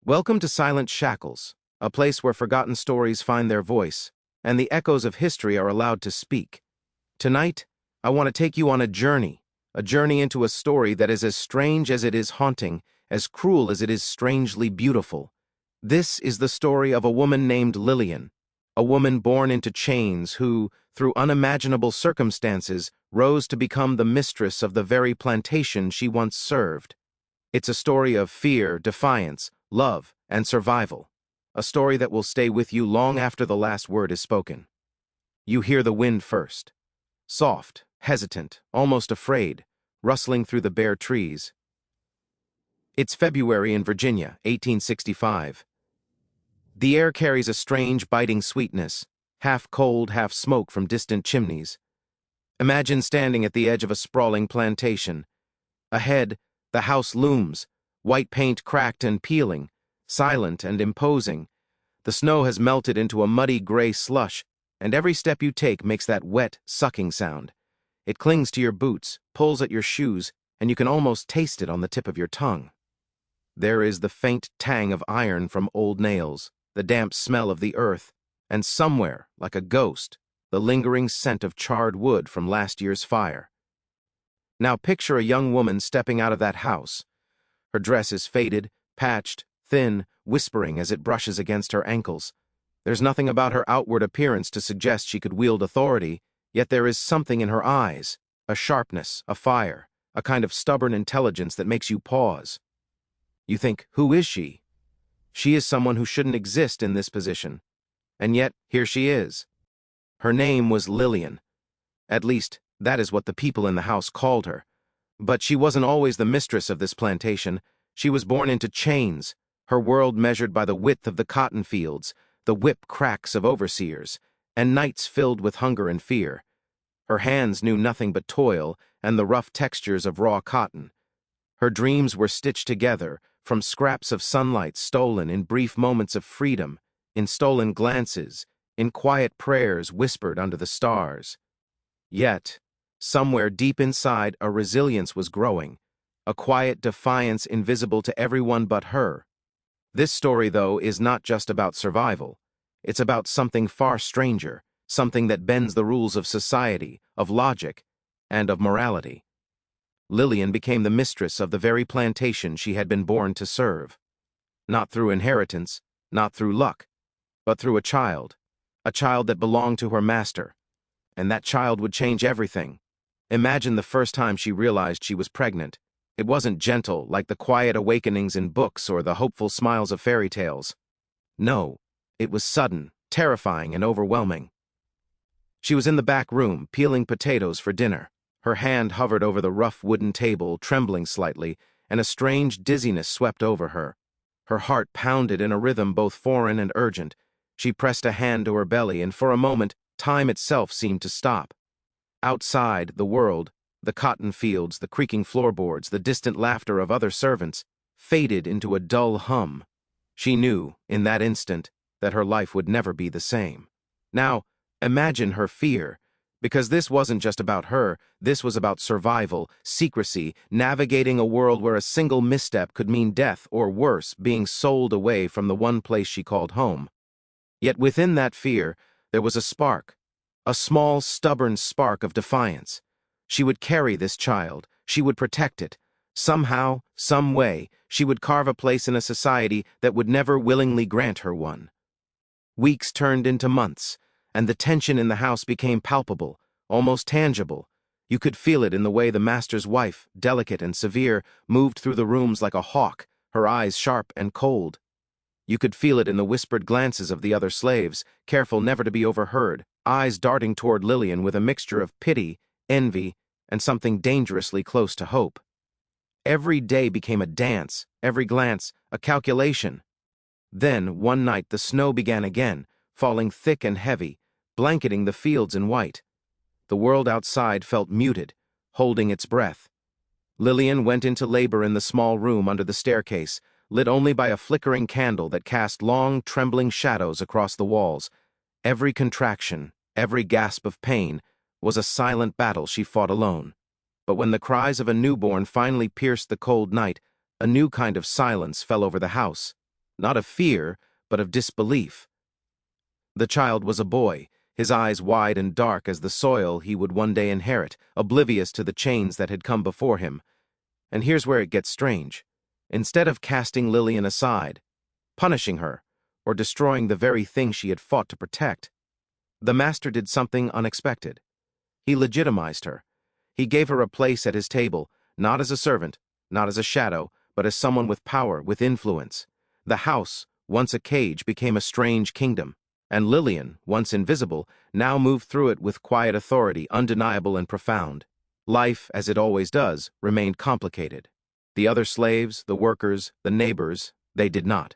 Welcome to Silent Shackles, a place where forgotten stories find their voice, and the echoes of history are allowed to speak. Tonight, I want to take you on a journey into a story that is as strange as it is haunting, as cruel as it is strangely beautiful. This is the story of a woman named Lillian, a woman born into chains who, through unimaginable circumstances, rose to become the mistress of the very plantation she once served. It's a story of fear, defiance, love, and survival. A story that will stay with you long after the last word is spoken. You hear the wind first. Soft, hesitant, almost afraid, rustling through the bare trees. It's February in Virginia, 1865. The air carries a strange, biting sweetness, half cold, half smoke from distant chimneys. Imagine standing at the edge of a sprawling plantation. Ahead, the house looms, white paint cracked and peeling, silent and imposing. The snow has melted into a muddy gray slush, and every step you take makes that wet, sucking sound. It clings to your boots, pulls at your shoes, and you can almost taste it on the tip of your tongue. There is the faint tang of iron from old nails, the damp smell of the earth, and somewhere, like a ghost, the lingering scent of charred wood from last year's fire. Now picture a young woman stepping out of that house. Her dress is faded, patched, thin, whispering as it brushes against her ankles. There's nothing about her outward appearance to suggest she could wield authority, yet there is something in her eyes, a sharpness, a fire, a kind of stubborn intelligence that makes you pause. You think, who is she? She is someone who shouldn't exist in this position. And yet, here she is. Her name was Lillian. At least, that is what the people in the house called her. But she wasn't always the mistress of this plantation. She was born into chains, her world measured by the width of the cotton fields, the whip cracks of overseers, and nights filled with hunger and fear. Her hands knew nothing but toil and the rough textures of raw cotton. Her dreams were stitched together from scraps of sunlight stolen in brief moments of freedom, in stolen glances, in quiet prayers whispered under the stars. Yet, somewhere deep inside, a resilience was growing, a quiet defiance invisible to everyone but her. This story, though, is not just about survival. It's about something far stranger, something that bends the rules of society, of logic, and of morality. Lillian became the mistress of the very plantation she had been born to serve. Not through inheritance, not through luck, but through a child that belonged to her master. And that child would change everything. Imagine the first time she realized she was pregnant. It wasn't gentle, like the quiet awakenings in books or the hopeful smiles of fairy tales. No, it was sudden, terrifying, and overwhelming. She was in the back room, peeling potatoes for dinner. Her hand hovered over the rough wooden table, trembling slightly, and a strange dizziness swept over her. Her heart pounded in a rhythm both foreign and urgent. She pressed a hand to her belly, and for a moment, time itself seemed to stop. Outside, the world, the cotton fields, the creaking floorboards, the distant laughter of other servants, faded into a dull hum. She knew, in that instant, that her life would never be the same. Now, imagine her fear, because this wasn't just about her, this was about survival, secrecy, navigating a world where a single misstep could mean death, or worse, being sold away from the one place she called home. Yet within that fear, there was a spark, a small, stubborn spark of defiance. She would carry this child, she would protect it. Somehow, some way, she would carve a place in a society that would never willingly grant her one. Weeks turned into months, and the tension in the house became palpable, almost tangible. You could feel it in the way the master's wife, delicate and severe, moved through the rooms like a hawk, her eyes sharp and cold. You could feel it in the whispered glances of the other slaves, careful never to be overheard, eyes darting toward Lillian with a mixture of pity, envy, and something dangerously close to hope. Every day became a dance, every glance a calculation. Then, one night, the snow began again, falling thick and heavy, blanketing the fields in white. The world outside felt muted, holding its breath. Lillian went into labor in the small room under the staircase, lit only by a flickering candle that cast long, trembling shadows across the walls. Every contraction, every gasp of pain, was a silent battle she fought alone. But when the cries of a newborn finally pierced the cold night, a new kind of silence fell over the house. not of fear, but of disbelief. The child was a boy, his eyes wide and dark as the soil he would one day inherit, oblivious to the chains that had come before him. And here's where it gets strange. Instead of casting Lillian aside, punishing her, or destroying the very thing she had fought to protect, the master did something unexpected. He legitimized her. He gave her a place at his table, not as a servant, not as a shadow, but as someone with power, with influence. The house, once a cage, became a strange kingdom, and Lillian, once invisible, now moved through it with quiet authority, undeniable and profound. Life, as it always does, remained complicated. The other slaves, the workers, the neighbors, they did not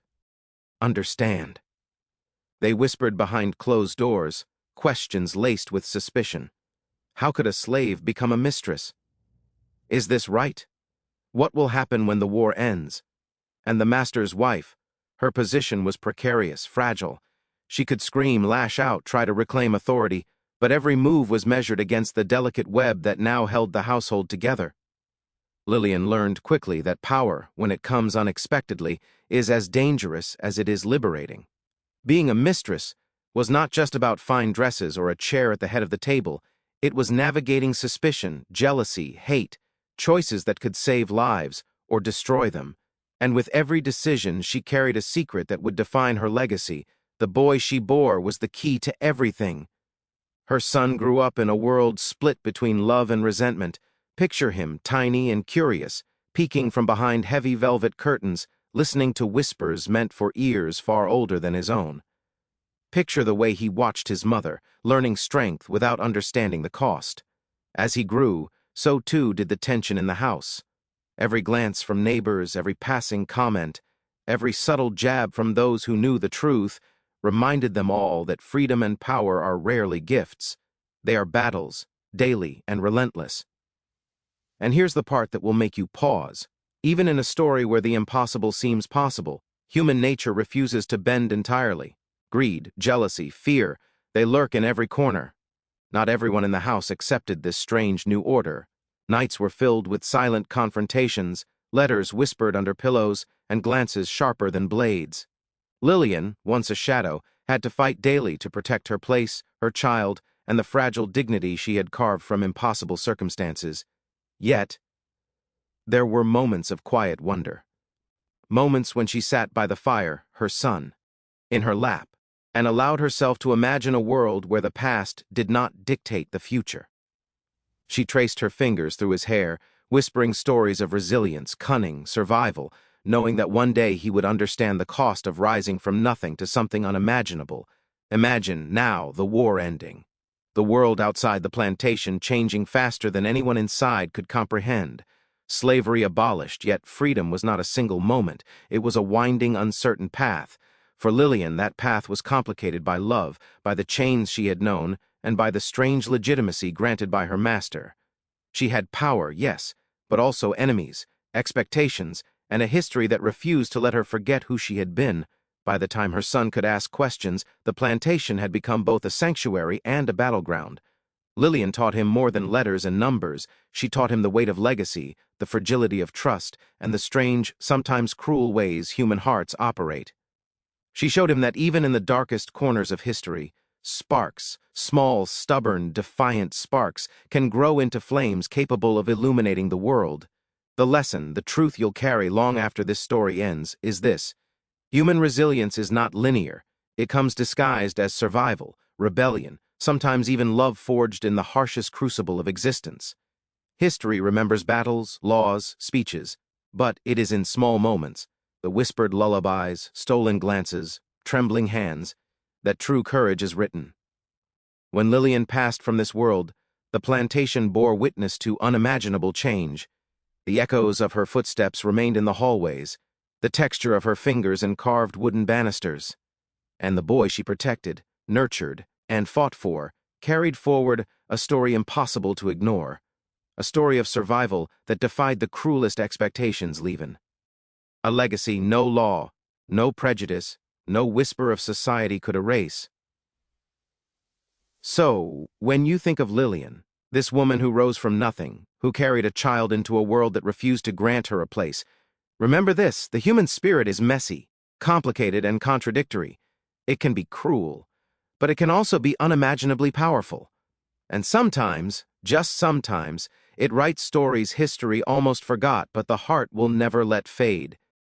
understand. They whispered behind closed doors, questions laced with suspicion. How could a slave become a mistress? Is this right? What will happen when the war ends? And the master's wife, her position was precarious, fragile. She could scream, lash out, try to reclaim authority, but every move was measured against the delicate web that now held the household together. Lillian learned quickly that power, when it comes unexpectedly, is as dangerous as it is liberating. Being a mistress was not just about fine dresses or a chair at the head of the table. It was navigating suspicion, jealousy, hate, choices that could save lives or destroy them. And with every decision, she carried a secret that would define her legacy. The boy she bore was the key to everything. Her son grew up in a world split between love and resentment. Picture him, tiny and curious, peeking from behind heavy velvet curtains, listening to whispers meant for ears far older than his own. Picture the way he watched his mother, learning strength without understanding the cost. As he grew, so too did the tension in the house. Every glance from neighbors, every passing comment, every subtle jab from those who knew the truth, reminded them all that freedom and power are rarely gifts. They are battles, daily and relentless. And here's the part that will make you pause. Even in a story where the impossible seems possible, human nature refuses to bend entirely. Greed, jealousy, fear, they lurk in every corner. Not everyone in the house accepted this strange new order. Nights were filled with silent confrontations, letters whispered under pillows, and glances sharper than blades. Lillian, once a shadow, had to fight daily to protect her place, her child, and the fragile dignity she had carved from impossible circumstances. Yet, there were moments of quiet wonder. Moments when she sat by the fire, her son, in her lap, and allowed herself to imagine a world where the past did not dictate the future. She traced her fingers through his hair, whispering stories of resilience, cunning, survival, knowing that one day he would understand the cost of rising from nothing to something unimaginable. Imagine, now, the war ending. The world outside the plantation changing faster than anyone inside could comprehend. Slavery abolished, yet freedom was not a single moment. It was a winding, uncertain path. For Lillian, that path was complicated by love, by the chains she had known, and by the strange legitimacy granted by her master. She had power, yes, but also enemies, expectations, and a history that refused to let her forget who she had been. By the time her son could ask questions, the plantation had become both a sanctuary and a battleground. Lillian taught him more than letters and numbers. She taught him the weight of legacy, the fragility of trust, and the strange, sometimes cruel ways human hearts operate. She showed him that even in the darkest corners of history, sparks, small, stubborn, defiant sparks, can grow into flames capable of illuminating the world. The lesson, the truth you'll carry long after this story ends, is this. Human resilience is not linear. It comes disguised as survival, rebellion, sometimes even love forged in the harshest crucible of existence. History remembers battles, laws, speeches, but it is in small moments, the whispered lullabies, stolen glances, trembling hands, that true courage is written. When Lillian passed from this world, the plantation bore witness to unimaginable change. The echoes of her footsteps remained in the hallways, the texture of her fingers in carved wooden banisters. And the boy she protected, nurtured, and fought for, carried forward a story impossible to ignore, a story of survival that defied the cruelest expectations, Lillian. A legacy no law, no prejudice, no whisper of society could erase. So, when you think of Lillian, this woman who rose from nothing, who carried a child into a world that refused to grant her a place, remember this: the human spirit is messy. complicated and contradictory. It can be cruel, but it can also be unimaginably powerful. And sometimes, just sometimes, it writes stories history almost forgot but the heart will never let fade.